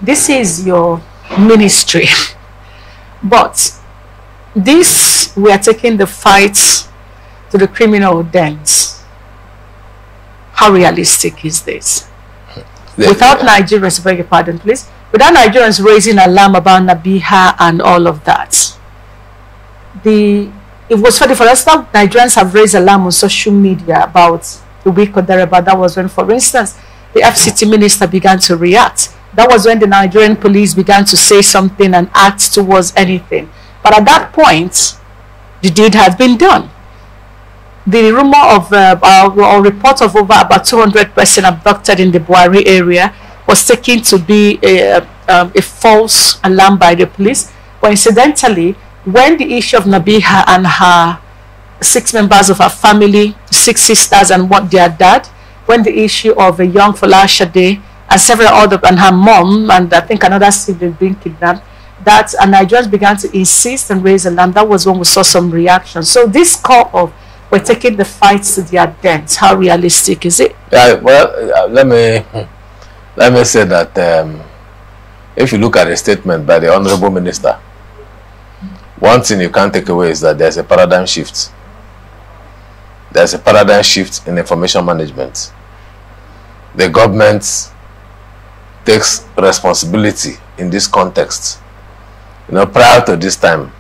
this is your ministry. But this, we are taking the fight to the criminal dens. How realistic is this? Without Nigerians, beg your pardon, please. Without Nigerians raising alarm about Nabiha and all of that, it was funny for us that Nigerians have raised alarm on social media about a week or thereabout. That was when, for instance, the FCT minister began to react. That was when the Nigerian police began to say something and act towards anything. But at that point, the deed had been done. The rumor of or report of over about 200 persons abducted in the Buhari area was taken to be a false alarm by the police. But incidentally, when the issue of Nabiha and her 6 members of her family, 6 sisters and their dad, when the issue of a young Folashade and several other, and her mom and I think another sibling being kidnapped, that and Nigerians began to insist and raise alarm. That was when we saw some reaction. So this call of we're taking the fights to their dens, how realistic is it? Yeah, well, let me say that if you look at a statement by the Honorable Minister, one thing you can't take away is that there's a paradigm shift. There's a paradigm shift in information management. The government takes responsibility in this context. You know, prior to this time,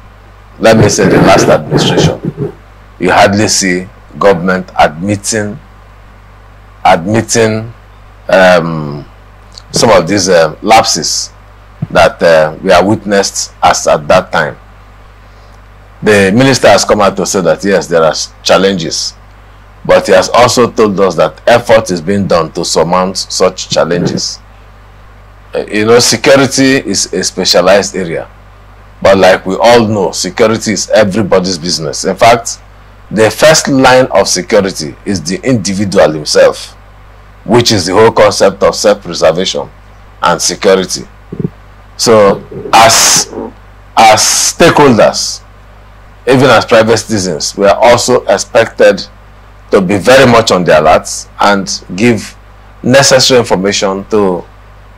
let me say the last administration, you hardly see government admitting some of these lapses that we are witnessed as at that time. The minister has come out to say that yes, there are challenges, but he has also told us that effort is being done to surmount such challenges. You know, security is a specialized area, but like we all know, security is everybody's business. In fact, the first line of security is the individual himself, which is the whole concept of self-preservation and security. So as stakeholders, even as private citizens, we are also expected to be very much on the alert and give necessary information to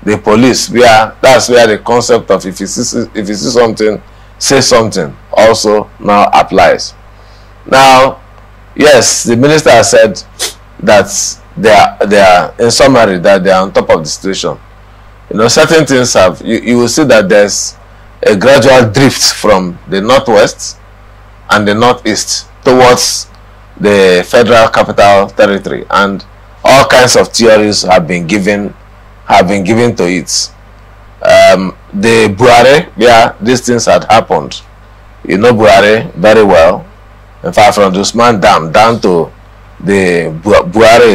the police. That's where the concept of if you see something, say something also now applies. Now, yes, the minister has said that they are in summary that they are on top of the situation. You know, certain things have you will see that there's a gradual drift from the northwest and the northeast towards the Federal Capital Territory, and all kinds of theories have been given to it. The Buhari, yeah, these things had happened. You know Buhari very well. In fact, from the Usman Dam down to the Buhari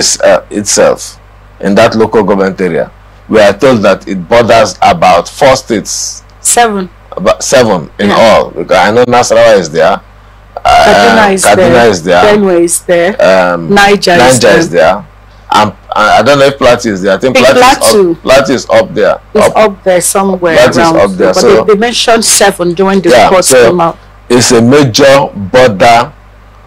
itself, in that local government area, we are told that it borders about 4 states. 7. About 7 in all. Because I know Nasarawa is there. Kaduna is there. Benue is there. Niger is there. I don't know if Plateau is there. I think Plateau is up there. It's up there somewhere. Plateau around. Is up there. But So they mentioned 7 during the reports came out. It's a major border.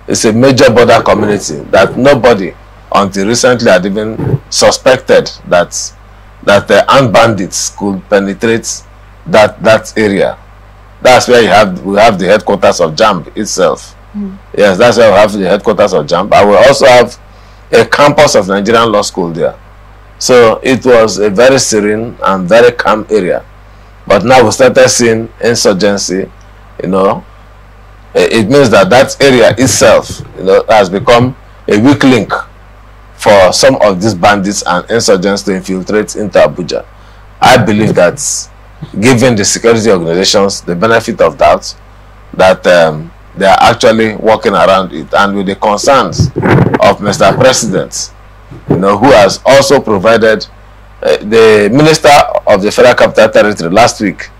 It's a major border community that nobody until recently had even suspected that the armed bandits could penetrate that area. That's where we have the headquarters of JAMB itself. Yes, that's where we have the headquarters of JAMB. And we also have a campus of Nigerian Law School there. So it was a very serene and very calm area. But now we started seeing insurgency. You know, it means that area itself, you know, has become a weak link for some of these bandits and insurgents to infiltrate into Abuja. I believe that, given the security organizations the benefit of doubt, that they are actually working around it, and with the concerns of Mr. President, you know, who has also provided the Minister of the Federal Capital Territory last week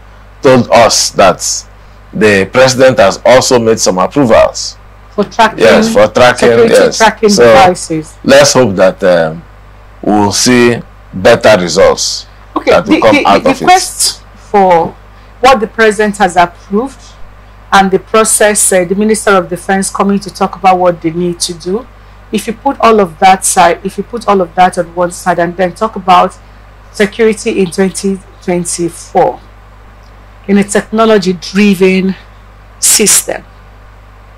told us that the President has also made some approvals for tracking. Yes, for tracking. Yes, tracking devices. Let's hope that we will see better results. Okay, that will come out of the quest for what the President has approved and the process, the Minister of Defense coming to talk about what they need to do. If you put all of that on one side and then talk about security in 2024 in a technology-driven system.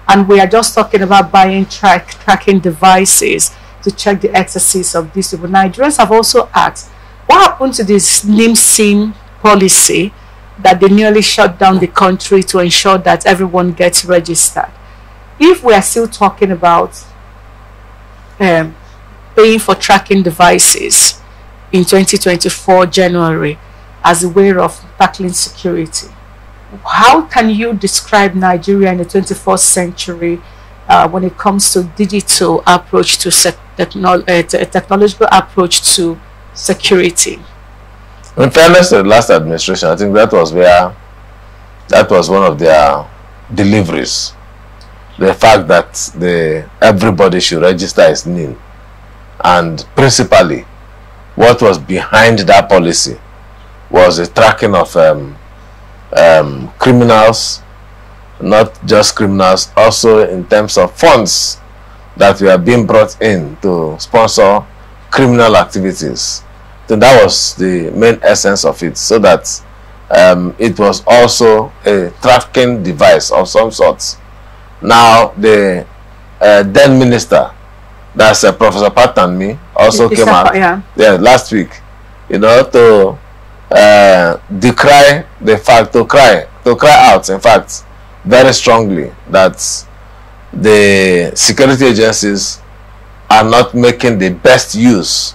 And we are just talking about buying tracking devices to check the excesses of these people. Nigerians have also asked, what happened to this NIM SIM policy that they nearly shut down the country to ensure that everyone gets registered? If we are still talking about paying for tracking devices in 2024 January as a way of tackling security, how can you describe Nigeria in the 21st century when it comes to digital approach to technological approach to security? In fairness to the last administration, I think that was one of their deliveries. The fact that everybody should register as NIN. And principally, what was behind that policy was the tracking of criminals, not just criminals, also in terms of funds that were being brought in to sponsor criminal activities. So that was the main essence of it, so that it was also a tracking device of some sort. Now, the then minister, that's Professor Patanmi, also came out last week, to decry the fact, to cry out, in fact, very strongly, that the security agencies are not making the best use,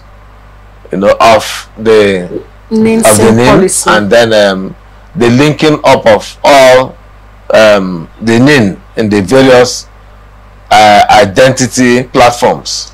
of the NIN policy, and then the linking up of all the NIN in the various identity platforms.